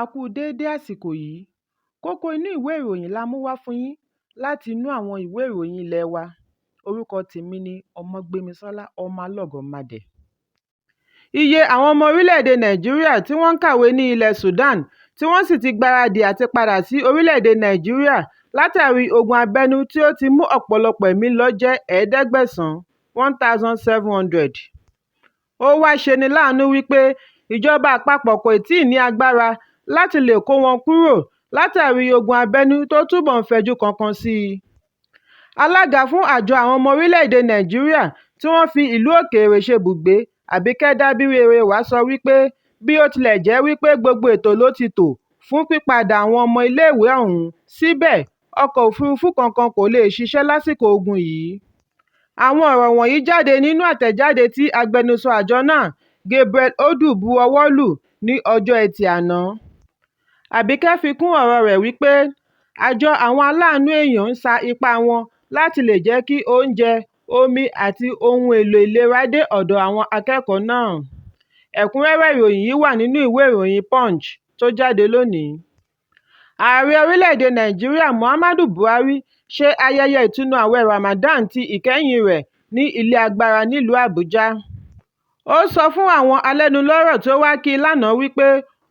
A kú déédé àsìkò yìí. Kókó inú ìwé ìròyìn la mú wá fún yín láti inú àwọn ìwé ìròyìn ilé wa. Orúkọ tèmi ni Ọmọgbémisọ́lá ọmọ Alọ́gọ̀madẹ̀. Iye àwọn ọmọ orílẹ̀-èdè Nàìjíríà tí wọ́n ń kàwé ní ilẹ̀ Sudan tí wọ́n sì ti gbáradì àti padà sí orílẹ̀-èdè Nàìjíríà látàrí ogun abẹ́nú tí ó ti mú ọ̀pọ̀lọpọ̀ ẹ̀mí lọ jẹ́ 1,700. Ó wá ṣeni láàánú wípé ìjọba àpapọ̀ kò tíì ní agbára láti lè kó wọn kúrò látàrí ogun abẹ́nú tó túbọ̀ ń fẹjú kankan sí i. Alága fún àjọ àwọn ọmọ orílẹ̀-èdè Nàìjíríà tí wọ́n fi ìlú òkèèrè ṣebùgbé Àbíkẹ́ Dábírèwá sọ wípé bí ó tilẹ̀ jẹ́ wípé gbogbo ètò ló ti tò fún pípadà àwọn ọmọ iléèwé ọ̀hún, síbẹ̀ ọkọ̀ òfurufú kankan kò lè ṣiṣẹ́ lásìkò ogun yìí. Àwọn ọ̀rọ̀ wọ̀nyí jáde nínú àtẹ̀jáde tí agbẹnusọ àjọ náà Gabriel Odù bu ọwọ́ lù ní ọjọ́ Ẹtì àná. Àbíkẹ́ fi kún ọ̀rọ̀ rẹ̀ wípé àjọ àwọn aláàánú èèyàn ń sa ipá wọn láti lè jẹ́ kí oúnjẹ, omi àti ohun èlò ìlera dé ọ̀dọ̀ àwọn akẹ́kọ̀ọ́ náà. Ẹ̀kúnrẹ́rẹ́ ìròyìn yìí wà nínú ìwé ìròyìn Punch tó jáde lónìí. Ààrẹ orílẹ̀-èdè Nàìjíríà Muhammadu Buhari ṣe ayẹyẹ ìtúnu àwẹ̀ Ramadan ti ìkẹyìn rẹ̀ ní ilé agbára nílùú Àbújá. Ó sọ fún àwọn alẹ́nulọ́rọ̀ tó wá kí i lánàá wípé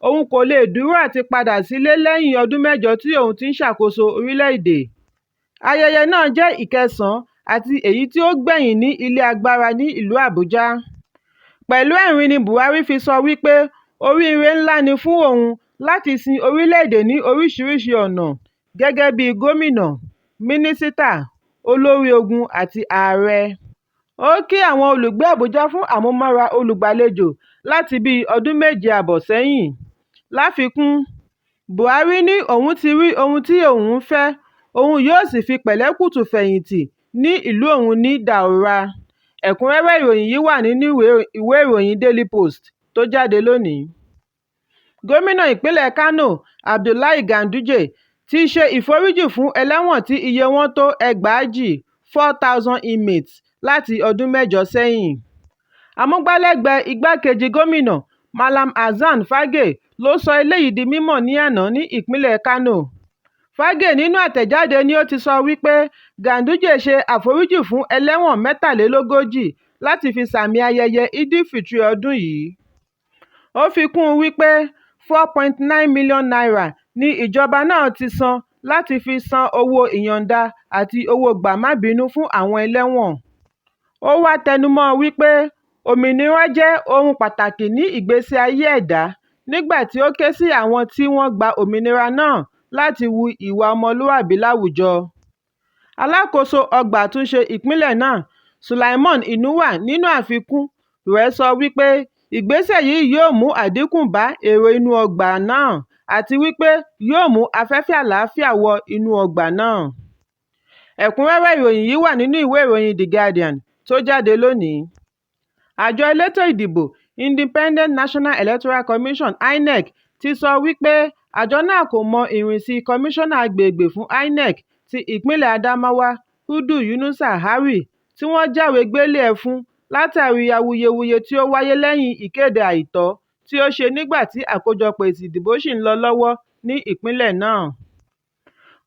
òun kò lè dúró àti padà sílé lẹ́yìn ọdún mẹ́jọ tí òun ti ń ṣàkóso orílẹ̀-èdè. Ayẹyẹ náà jẹ́ ìkẹsàn-án àti èyí tí ó gbẹ̀yìn ní ilé agbára ní ìlú Àbújá. Pẹ̀lú ẹ̀rín ni Buhari fi sọ wípé oríire ńlá ni fún òun láti sin orílẹ̀-èdè ní oríṣiríṣi ọ̀nà gẹ́gẹ́ bí gómìnà, mínísítà, olórí ogun àti ààrẹ. Ó kí àwọn olùgbé Àbújá fún àmúmọ́ra olùgbàlejò láti bí ọdún 7 àbọ̀ sẹ́yìn. Láfikún, Buhari ní òun ti rí ohun tí òun ń fẹ́, òun yóò sì fi pẹ̀lẹ́kùtù fẹ̀yìntì ní ìlú òun ní Daura. Ẹ̀kúnrẹ́rẹ́ ìròyìn yìí wà nínú ìwé ìròyìn Daily Post tó jáde lónìí. Gómìnà ìpínlẹ̀ Kano Abdullahi Ganduje ti ṣe ìforíjì fún ẹlẹ́wọ̀n tí iye wọn tó 4,000 inmates láti ọdún 8 sẹ́yìn. Amúgbálẹ́gbẹ̀ẹ́ igbákejì gómìnà Malam Hasan Fage ló sọ eléyìí di mímọ̀ ní àná ní ìpínlẹ̀ Kano. Fage nínú àtẹ̀jáde ni ó ti sọ wípé Ganduje ṣe àforíjì fún ẹlẹ́wọ̀n 43 láti fi sàmì ayẹyẹ Eid-el-Fitr ọdún yìí. Ó fi kún un wípé 4.9 million naira ni ìjọba náà ti san láti fi san owó ìyọ̀ǹda àti owó gbà-má-bínú fún àwọn ẹlẹ́wọ̀n. Ó wá tẹnumọ́ wípé òmìnira jẹ́ ohun pàtàkì ní ìgbésí ayé ẹ̀dá nígbà tí ó ké sí àwọn tí wọ́n gba òmìnira náà láti wu ìwà ọmọlúwàbí láwùjọ. Alákòóso ọgbà àtúnṣe ìpínlẹ̀ náà Sulaiman Inuwa nínú àfikún rẹ̀ sọ wípé ìgbésẹ̀ yìí yóò mú àdínkù bá èrò inú ọgbà náà àti wípé yóò mú afẹ́fẹ́ àlàáfíà wọ inú ọgbà náà. Ẹ̀kúnrẹ́rẹ́ ìròyìn yìí wà nínú ìwé ìròyìn The Guardian tó jáde lónìí. Àjọ elétò ìdìbò Independent National Electoral Commission (INEC) ti sọ wípé àjọ náà kò mọ ìrìnsí kọmíṣánná agbègbè fún INEC ti ìpínlẹ̀ Adamawa Hudu Yunusa Hari tí wọ́n jáwé gbélé ẹ̀ fún látàrí awuyewuye tí ó wáyé lẹ́yìn ìkéde àìtọ́ tí ó ṣe nígbà tí àkójọpọ̀ èsì ìdìbò ṣì ń lọ lọ́wọ́ ní ìpínlẹ̀ náà.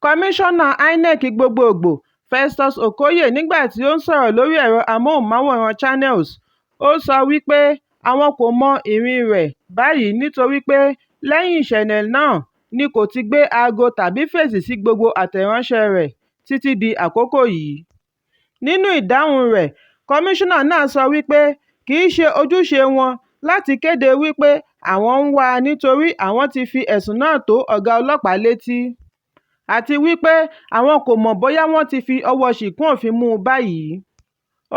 Kọmíṣánná INEC gbogbogbò Festus Okoye nígbà tí ó ń sọ̀rọ̀ lórí ẹ̀rọ amóhùnmáwòrán Channels, ó sọ wípé àwọn kò mọ ìrìn rẹ̀ báyìí nítorí pé lẹ́yìn ìṣẹ̀lẹ̀ náà ni kò ti gbé aago tàbí fèsì sí gbogbo àtẹ̀ránṣẹ́ rẹ̀ títí di àkókò yìí. Nínú ìdáhùn rẹ̀, kọmíṣánná náà sọ wípé kì í ṣe ojúṣe wọn láti kéde wípé àwọn ń wá a nítorí àwọn ti fi ẹ̀sùn náà tó ọ̀gá ọlọ́pàá létí, àti wípé àwọn kò mọ̀ bóyá wọ́n ti fi ọwọ́ ṣìkún òfin mú un báyìí.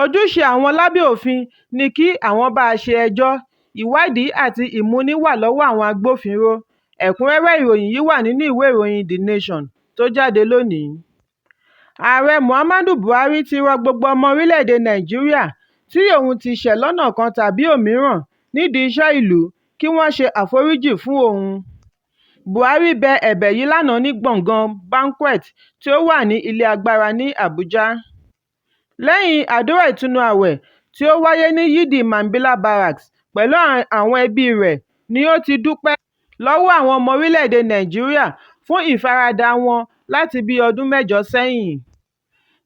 Ojúṣe àwọn lábẹ́ òfin ni kí àwọn bá a ṣe ẹjọ́, ìwádìí àti ìmúni wà lọ́wọ́ àwọn agbófinró. Ẹ̀kúnrẹ́rẹ́ ìròyìn yìí wà nínú ìwé ìròyìn The Nation tó jáde lónìí. Ààrẹ Muhammadu Buhari ti rọ gbogbo ọmọ orílẹ̀-èdè Nàìjíríà tí òun ti ṣẹ̀ lọ́nà kan tàbí òmíràn nídìí iṣẹ́ ìlú kí wọ́n ṣe àforíjì fún òun. Buhari bẹ ẹ̀bẹ̀ yìí lánàá ní gbọ̀ngàn banquet tí ó wà ní ilé agbára ní Àbújá. Lẹ́yìn àdúrà ìtúnu àwẹ̀ tí ó wáyé ní Yídì Mambila Barracks pẹ̀lú àwọn ẹbí rẹ̀ ni ó ti dúpẹ́ lọ́wọ́ àwọn ọmọ orílẹ̀-èdè Nàìjíríà fún ìfaradà wọn láti bí ọdún 8 sẹ́yìn.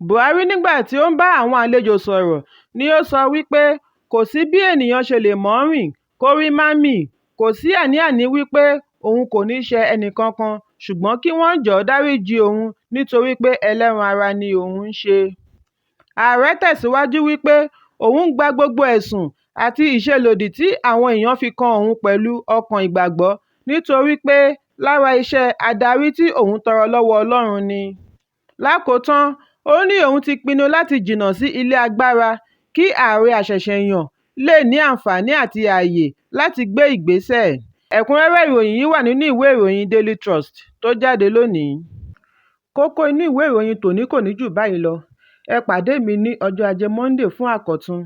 Buhari nígbà tí ó ń bá àwọn àlejò sọ̀rọ̀ ni ó sọ wípé kò sí bí ènìyàn ṣe lè mọ̀ rìn kórí má mì, kò sí àní-àní wípé òun kò ní ṣe ẹnìkankan ṣùgbọ́n kí wọ́n jọ̀ọ́ dáríjì òun nítorí pé ẹlẹ́ran ara ni òun ń ṣe. Ààrẹ tẹ̀síwájú wípé òun gba gbogbo ẹ̀sùn àti ìṣelòdì tí àwọn èèyàn fi kan òun pẹ̀lú ọkàn ìgbàgbọ́ nítorí pé lára iṣẹ́ adarí tí òun tọrọ lọ́wọ́ Ọlọ́run ni. Lákòótán, ó ní òun ti pinnu láti jìnnà sí ilé agbára kí ààrẹ àṣẹ̀ṣẹ̀yàn lè ní àǹfààní àti ààyè láti gbé ìgbésẹ̀. Ẹ̀kúnrẹ́rẹ́ ìròyìn yìí wà nínú ìwé ìròyìn Daily Trust tó jáde lónìí. Kókó inú ìwé ìròyìn tòní kò ní jù báyìí lọ. Ẹ pàdé mi ní ọjọ́ Ajé Monday fún àkọ́tún.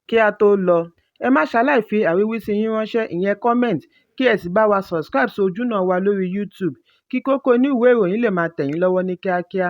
Kí a tó lọ, ẹ má ṣaláì fi àríwísí yín ránṣẹ́ ìyẹn comment kí ẹ sì bá wa subscribe sí ojúnà wa lórí YouTube kí Kókó Inú Ìwé Ìròyìn lè máa tẹ̀ yín lọ́wọ́ ní kíákíá.